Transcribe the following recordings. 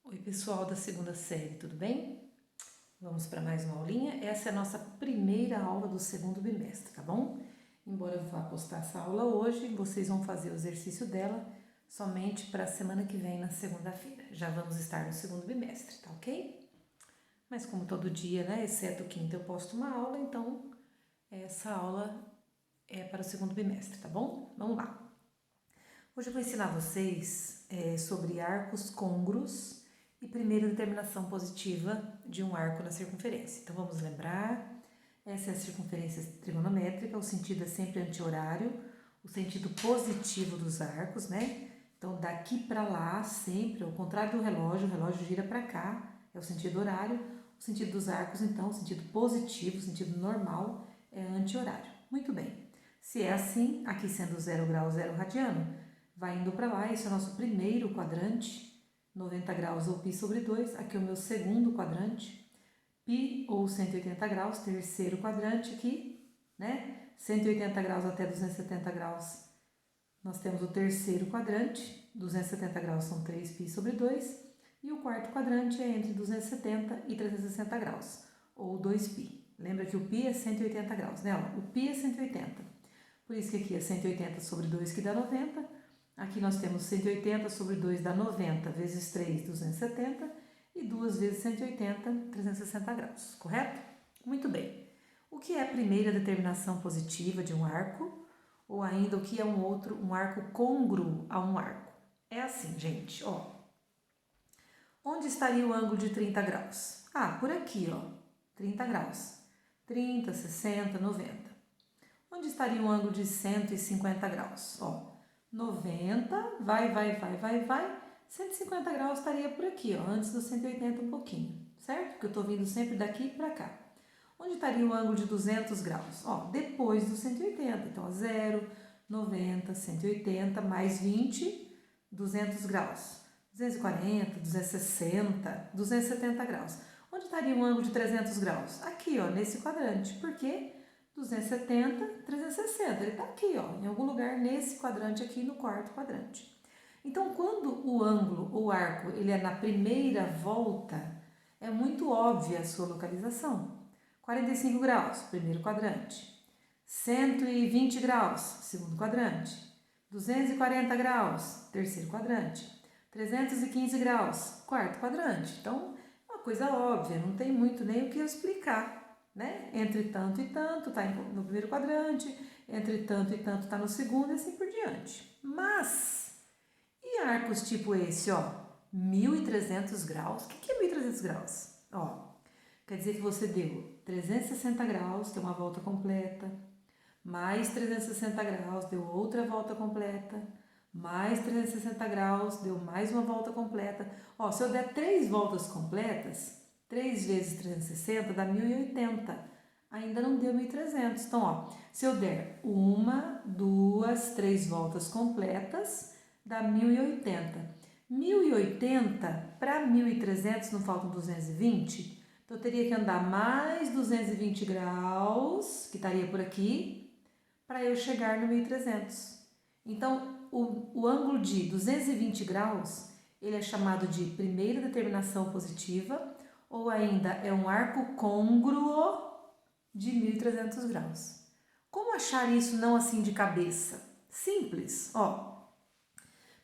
Oi pessoal da segunda série, tudo bem? Vamos para mais uma aulinha. Essa é a nossa primeira aula do segundo bimestre, tá bom? Embora eu vá postar essa aula hoje, vocês vão fazer o exercício dela somente para a semana que vem, na segunda-feira. Já vamos estar no segundo bimestre, tá ok? Mas como todo dia, né, exceto quinta, eu posto uma aula, então essa aula é para o segundo bimestre, tá bom? Vamos lá. Hoje eu vou ensinar vocês sobre arcos côngruos e primeira determinação positiva de um arco na circunferência. Então vamos lembrar, essa é a circunferência trigonométrica, o sentido é sempre anti-horário, o sentido positivo dos arcos, né? Então daqui para lá, sempre, ao contrário do relógio, o relógio gira para cá, é o sentido horário, o sentido dos arcos, então, o sentido positivo, o sentido normal, é anti-horário. Muito bem. Se é assim, aqui sendo 0 grau, 0 radiano, vai indo para lá, esse é o nosso primeiro quadrante, 90 graus ou π sobre 2, aqui é o meu segundo quadrante, π ou 180 graus, terceiro quadrante aqui, né? 180 graus até 270 graus, nós temos o terceiro quadrante, 270 graus são 3π sobre 2, e o quarto quadrante é entre 270 e 360 graus, ou 2π. Lembra que o π é 180 graus, né? O π é 180, por isso que aqui é 180 sobre 2 que dá 90, aqui nós temos 180 sobre 2 dá 90, vezes 3, 270, e 2 vezes 180, 360 graus, correto? Muito bem. O que é a primeira determinação positiva de um arco? Ou ainda o que é um arco côngruo a um arco? É assim, gente, ó. Onde estaria o ângulo de 30 graus? Ah, por aqui, ó, 30 graus. 30, 60, 90. Onde estaria o ângulo de 150 graus? Ó, 90, vai, 150 graus estaria por aqui, ó, antes do 180 um pouquinho, certo? Porque eu tô vindo sempre daqui para cá. Onde estaria o ângulo de 200 graus? Ó, depois do 180, então, ó, 0, 90, 180, mais 20, 200 graus. 240, 260, 270 graus. Onde estaria o ângulo de 300 graus? Aqui, ó, nesse quadrante. Por quê? 270, 360. Ele está aqui, ó, em algum lugar nesse quadrante aqui, no quarto quadrante. Então, quando o ângulo, o arco, ele é na primeira volta, é muito óbvia a sua localização. 45 graus, primeiro quadrante. 120 graus, segundo quadrante. 240 graus, terceiro quadrante. 315 graus, quarto quadrante. Então, é uma coisa óbvia, não tem muito nem o que eu explicar, né? Entre tanto e tanto está no primeiro quadrante, entre tanto e tanto está no segundo e assim por diante. Mas, e arcos tipo esse, ó, 1.300 graus? O que é 1.300 graus? Ó, quer dizer que você deu 360 graus, que é uma volta completa, mais 360 graus, deu outra volta completa, mais 360 graus, deu mais uma volta completa. Ó, se eu der 3 voltas completas, 3 vezes 360 dá 1080. Ainda não deu 1300. Então, ó, se eu der 1, 2, 3 voltas completas, dá 1080. 1080 para 1300 não faltam 220? Então, eu teria que andar mais 220 graus, que estaria por aqui, para eu chegar no 1300. Então, o ângulo de 220 graus, ele é chamado de primeira determinação positiva, ou ainda é um arco côngruo de 1.300 graus. Como achar isso não assim de cabeça? Simples, ó.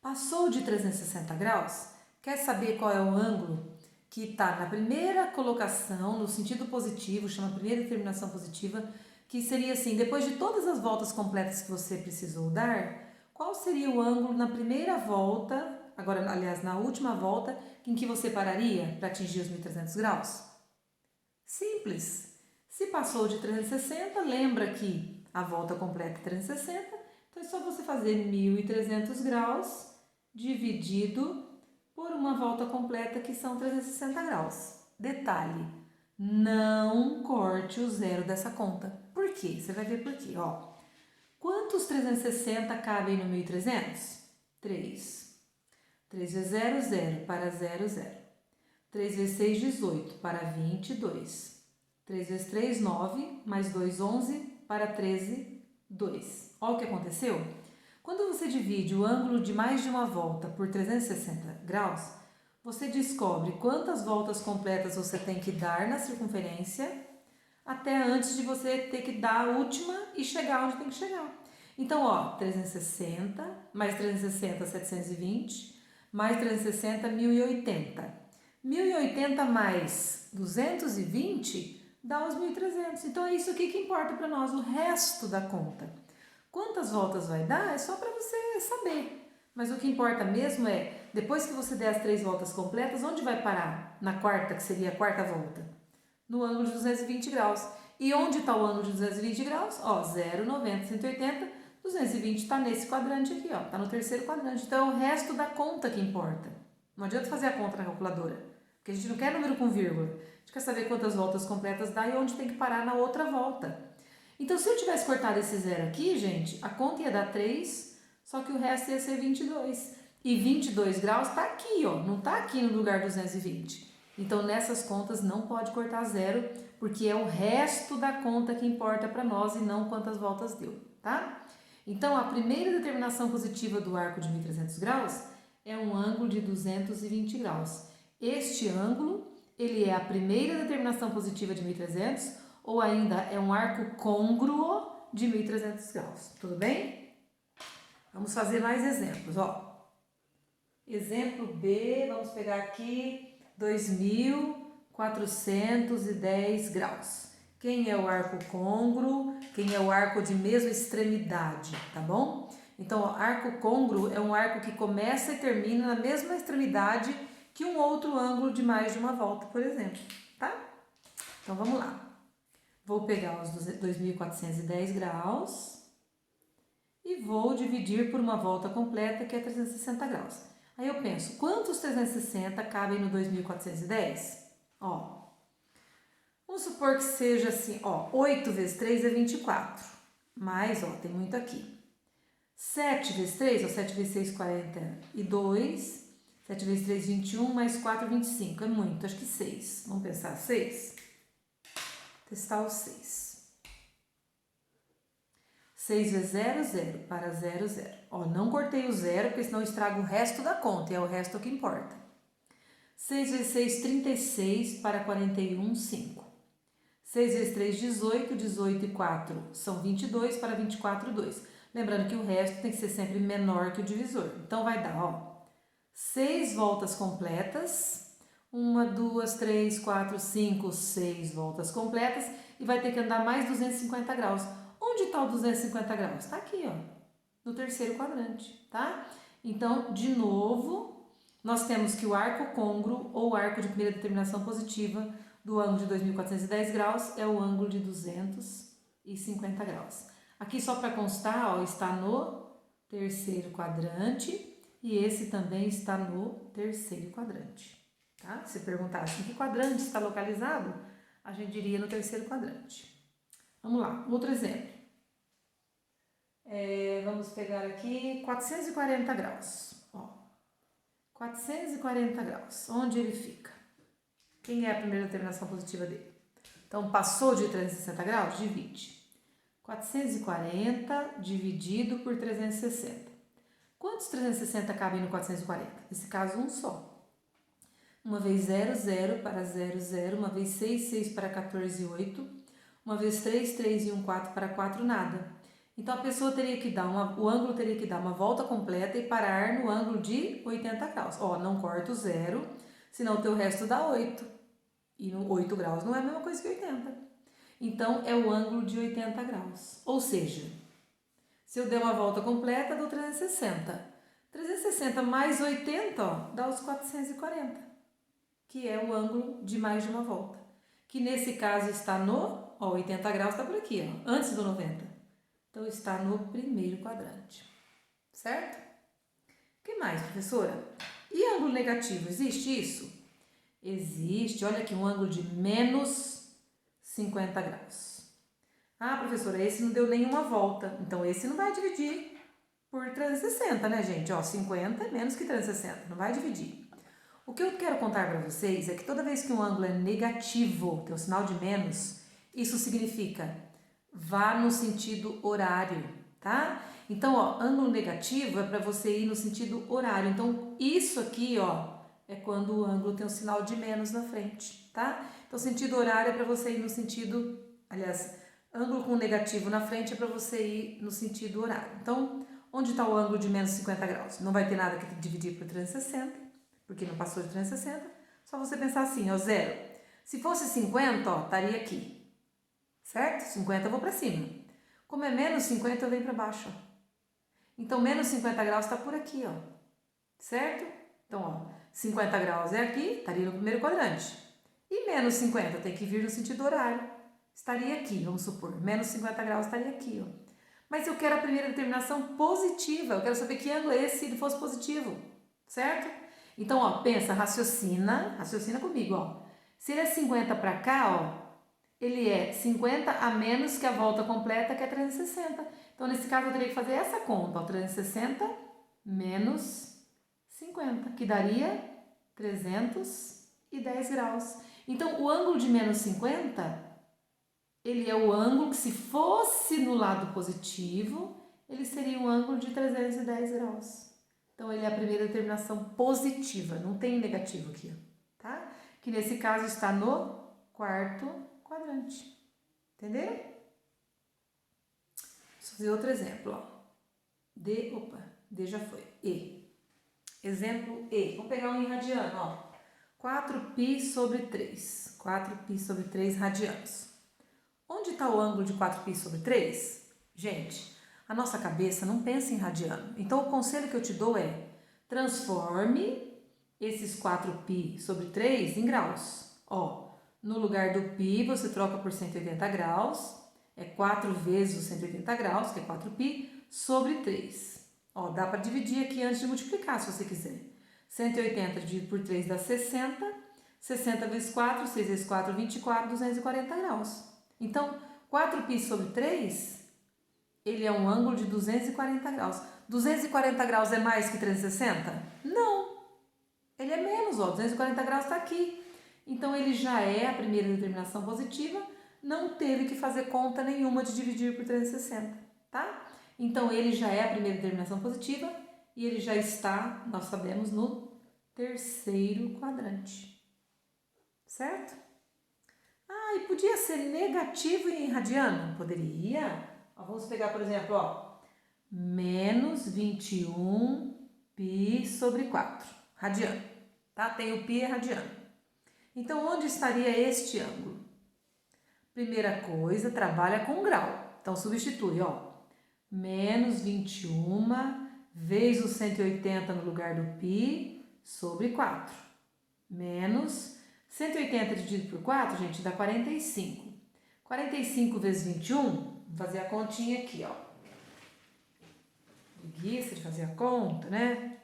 Passou de 360 graus, quer saber qual é o ângulo que está na primeira colocação, no sentido positivo, chama primeira determinação positiva, que seria assim, depois de todas as voltas completas que você precisou dar, qual seria o ângulo na primeira volta, agora, aliás, na última volta, em que você pararia para atingir os 1.300 graus? Simples. Se passou de 360, lembra que a volta completa é 360, então é só você fazer 1.300 graus dividido por uma volta completa, que são 360 graus. Detalhe, não corte o zero dessa conta. Por quê? Você vai ver por quê, ó. Quantos 360 cabem no 1.300? 3. 3 vezes 0, 0, para 0, 0. 3 vezes 6, 18, para 22. 3 vezes 3, 9, mais 2, 11, para 13, 2. Olha o que aconteceu. Quando você divide o ângulo de mais de uma volta por 360 graus, você descobre quantas voltas completas você tem que dar na circunferência até antes de você ter que dar a última e chegar onde tem que chegar. Então, ó, 360, mais 360, 720, mais 360, 1080. 1080 mais 220 dá os 1300. Então, é isso aqui que importa para nós, o resto da conta. Quantas voltas vai dar é só para você saber. Mas o que importa mesmo é, depois que você der as 3 voltas completas, onde vai parar? Na quarta, que seria a quarta volta? No ângulo de 220 graus. E onde está o ângulo de 220 graus? Ó, 0, 90, 180, 220 está nesse quadrante aqui, ó, está no terceiro quadrante. Então, é o resto da conta que importa. Não adianta fazer a conta na calculadora, porque a gente não quer número com vírgula. A gente quer saber quantas voltas completas dá e onde tem que parar na outra volta. Então, se eu tivesse cortado esse zero aqui, gente, a conta ia dar 3, só que o resto ia ser 22. E 22 graus está aqui, ó, não está aqui no lugar 220. Então, nessas contas não pode cortar zero, porque é o resto da conta que importa para nós e não quantas voltas deu, tá? Então, a primeira determinação positiva do arco de 1300 graus é um ângulo de 220 graus. Este ângulo, ele é a primeira determinação positiva de 1300 ou ainda é um arco côngruo de 1300 graus. Tudo bem? Vamos fazer mais exemplos, ó. Exemplo B, vamos pegar aqui 2410 graus. Quem é o arco côngruo? Quem é o arco de mesma extremidade, tá bom? Então, ó, arco côngruo é um arco que começa e termina na mesma extremidade que um outro ângulo de mais de uma volta, por exemplo, tá? Então, vamos lá. Vou pegar os 2410 graus e vou dividir por uma volta completa, que é 360 graus. Aí eu penso, quantos 360 cabem no 2410? Ó, vamos supor que seja assim, ó, 8 vezes 3 é 24, mas, ó, tem muito aqui. 7 vezes 3, ó, 7 vezes 6, 42, 7 vezes 3, 21, mais 4, 25, é muito, acho que 6. Vamos pensar 6? Testar o 6. 6 vezes 0, 0, para 0, 0. Ó, não cortei o 0, porque senão estrago o resto da conta, e é o resto que importa. 6 vezes 6, 36, para 41, 5. 6 vezes 3, 18, 18 e 4 são 22, para 24, 2. Lembrando que o resto tem que ser sempre menor que o divisor. Então, vai dar, ó, 6 voltas completas, 1, 2, 3, 4, 5, 6 voltas completas, e vai ter que andar mais 250 graus. Onde está o 250 graus? Está aqui, ó, no terceiro quadrante, tá? Então, de novo, nós temos que o arco côngruo, ou arco de primeira determinação positiva, do ângulo de 2410 graus, é o ângulo de 250 graus. Aqui, só para constar, ó, está no terceiro quadrante, e esse também está no terceiro quadrante, tá? Se perguntasse em que quadrante está localizado, a gente diria no terceiro quadrante. Vamos lá, outro exemplo. Vamos pegar aqui 440 graus. Ó, 440 graus. Onde ele fica? Quem é a primeira determinação positiva dele? Então, passou de 360 graus? Divide. 440 dividido por 360. Quantos 360 cabem no 440? Nesse caso, um só. Uma vez 0, 0 para 0, 0. Uma vez 6, 6 para 14, 8. Uma vez 3, 3 e 1, 4 para 4, nada. Então, a pessoa teria que dar o ângulo teria que dar uma volta completa e parar no ângulo de 80 graus. Ó, não corta o 0, senão o teu resto dá 8. E no 8 graus não é a mesma coisa que 80. Então, é o ângulo de 80 graus. Ou seja, se eu der uma volta completa, dou 360. 360 mais 80, ó, dá os 440, que é o ângulo de mais de uma volta. Que nesse caso está no, ó, 80 graus está por aqui, ó, antes do 90. Então, está no primeiro quadrante, certo? O que mais, professora? E ângulo negativo, existe isso? Existe, olha aqui, um ângulo de menos 50 graus. Ah, professora, esse não deu nenhuma volta, então esse não vai dividir por 360, né, gente? Ó, 50 é menos que 360, não vai dividir. O que eu quero contar para vocês é que toda vez que um ângulo é negativo, tem o sinal de menos, isso significa vá no sentido horário, tá? Então, ó, ângulo negativo é para você ir no sentido horário. Então, isso aqui, ó, é quando o ângulo tem um sinal de menos na frente, tá? Então, sentido horário é para você ir no sentido, aliás, ângulo com negativo na frente é para você ir no sentido horário. Então, onde está o ângulo de menos 50 graus? Não vai ter nada que dividir por 360, porque não passou de 360. Só você pensar assim, ó, zero. Se fosse 50, ó, estaria aqui, certo? 50 eu vou para cima. Como é menos 50, eu venho para baixo, ó. Então, menos 50 graus está por aqui, ó, certo? Então, ó, 50 graus é aqui, estaria no primeiro quadrante. E menos 50 tem que vir no sentido horário. Estaria aqui, vamos supor. Menos 50 graus estaria aqui, ó. Mas eu quero a primeira determinação positiva. Eu quero saber que ângulo é esse se ele fosse positivo, certo? Então, ó, pensa, raciocina comigo, ó. Se ele é 50 para cá, ó, ele é 50 a menos que a volta completa, que é 360. Então, nesse caso, eu teria que fazer essa conta, ó, 360 menos 50, que daria 310 graus. Então, o ângulo de menos 50, ele é o ângulo que, se fosse no lado positivo, ele seria um ângulo de 310 graus. Então, ele é a primeira determinação positiva, não tem negativo aqui, tá? Que nesse caso está no quarto quadrante. Entenderam? Vou fazer outro exemplo, ó. D já foi. E. Exemplo E. Vamos pegar um em radiano, ó. 4π sobre 3. 4π sobre 3 radianos. Onde está o ângulo de 4π sobre 3? Gente, a nossa cabeça não pensa em radiano. Então, o conselho que eu te dou é: transforme esses 4π sobre 3 em graus. Ó, no lugar do π, você troca por 180 graus. É 4 vezes os 180 graus, que é 4π, sobre 3. Ó, dá para dividir aqui antes de multiplicar, se você quiser. 180 dividido por 3 dá 60. 60 vezes 4, 6 vezes 4, 24, 240 graus. Então, 4π sobre 3, ele é um ângulo de 240 graus. 240 graus é mais que 360? Não. Ele é menos, ó. 240 graus está aqui. Então, ele já é a primeira determinação positiva, não teve que fazer conta nenhuma de dividir por 360, tá? Então, ele já é a primeira determinação positiva e ele já está, nós sabemos, no terceiro quadrante, certo? Ah, e podia ser negativo em radiano? Poderia. Ó, vamos pegar, por exemplo, ó, menos 21π sobre 4, radiano, tá? Tem o π é radiano. Então, onde estaria este ângulo? Primeira coisa, trabalha com grau. Então, substitui, ó, menos 21 vezes o 180 no lugar do π sobre 4. Menos 180 dividido por 4, gente, dá 45. 45 vezes 21, vou fazer a continha aqui, ó. Preguiça de fazer a conta, né?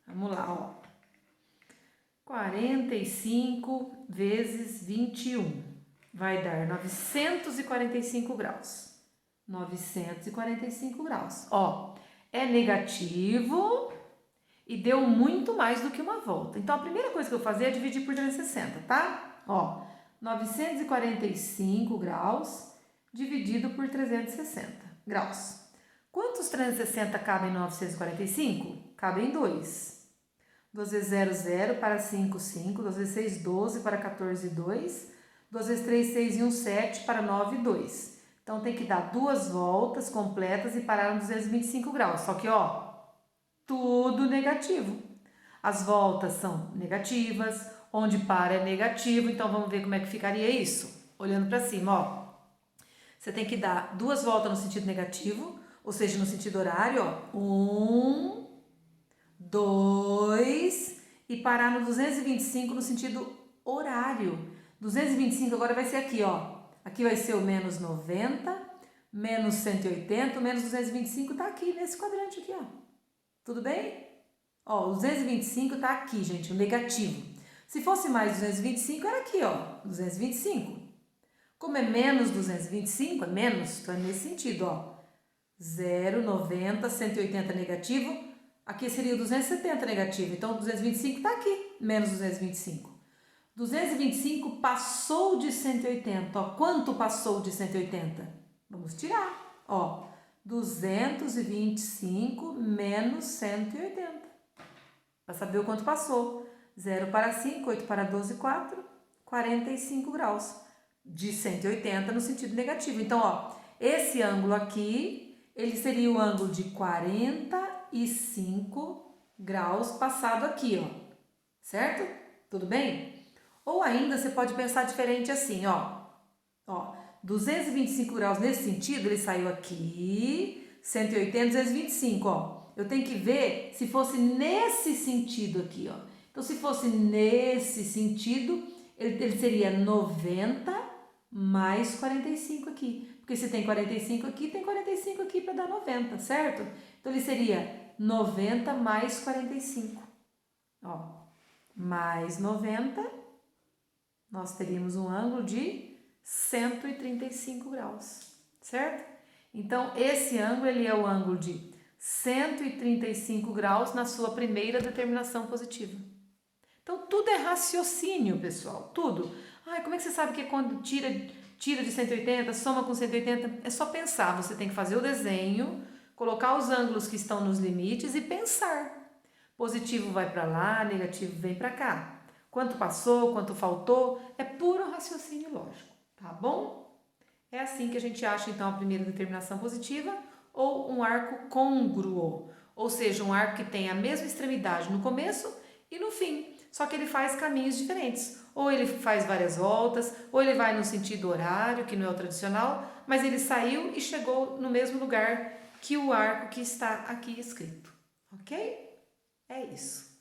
Vamos lá, ó. 45 vezes 21 vai dar 945 graus. 945 graus. Ó, é negativo e deu muito mais do que uma volta. Então, a primeira coisa que eu vou fazer é dividir por 360, tá? Ó, 945 graus dividido por 360 graus. Quantos 360 cabem em 945? Cabem 2. 2 vezes 0, 0, para 5, 5. 2 vezes 6, 12, para 14, 2. 2 vezes 3, 6 e 1, 7, para 9, 2. Então, tem que dar 2 voltas completas e parar nos 225 graus. Só que, ó, tudo negativo. As voltas são negativas, onde para é negativo. Então, vamos ver como é que ficaria isso. Olhando para cima, ó. Você tem que dar 2 voltas no sentido negativo, ou seja, no sentido horário, ó. 1, 2 e parar no 225 no sentido horário. 225 agora vai ser aqui, ó. Aqui vai ser o menos 90, menos 180, menos 225 tá aqui nesse quadrante aqui, ó. Tudo bem? Ó, o 225 tá aqui, gente, o negativo. Se fosse mais 225, era aqui, ó, 225. Como é menos 225, é menos, então é nesse sentido, ó. 0, 90, 180 negativo. Aqui seria o 270 negativo, então o 225 está aqui, menos 225. 225 passou de 180, ó. Quanto passou de 180? Vamos tirar, ó. 225 menos 180. Para saber o quanto passou. 0 para 5, 8 para 12, 4, 45 graus. De 180 no sentido negativo. Então, ó, esse ângulo aqui, ele seria o ângulo de 45 graus passado aqui, ó. Certo? Tudo bem? Ou ainda você pode pensar diferente assim, ó. Ó, 225 graus nesse sentido, ele saiu aqui, 180, 225, ó. Eu tenho que ver se fosse nesse sentido aqui, ó. Então, se fosse nesse sentido, ele seria 90 mais 45 aqui. Porque se tem 45 aqui, tem 45 aqui para dar 90, certo? Então, ele seria 90 mais 45. Ó, mais 90, nós teríamos um ângulo de 135 graus, certo? Então, esse ângulo, ele é o ângulo de 135 graus na sua primeira determinação positiva. Então, tudo é raciocínio, pessoal, tudo. Ai, como é que você sabe que é quando tira de 180, soma com 180? É só pensar, você tem que fazer o desenho, colocar os ângulos que estão nos limites e pensar. Positivo vai para lá, negativo vem para cá. Quanto passou, quanto faltou, é puro raciocínio lógico, tá bom? É assim que a gente acha, então, a primeira determinação positiva ou um arco côngruo, ou seja, um arco que tem a mesma extremidade no começo e no fim, só que ele faz caminhos diferentes. Ou ele faz várias voltas, ou ele vai no sentido horário, que não é o tradicional, mas ele saiu e chegou no mesmo lugar que o arco que está aqui escrito, ok? É isso.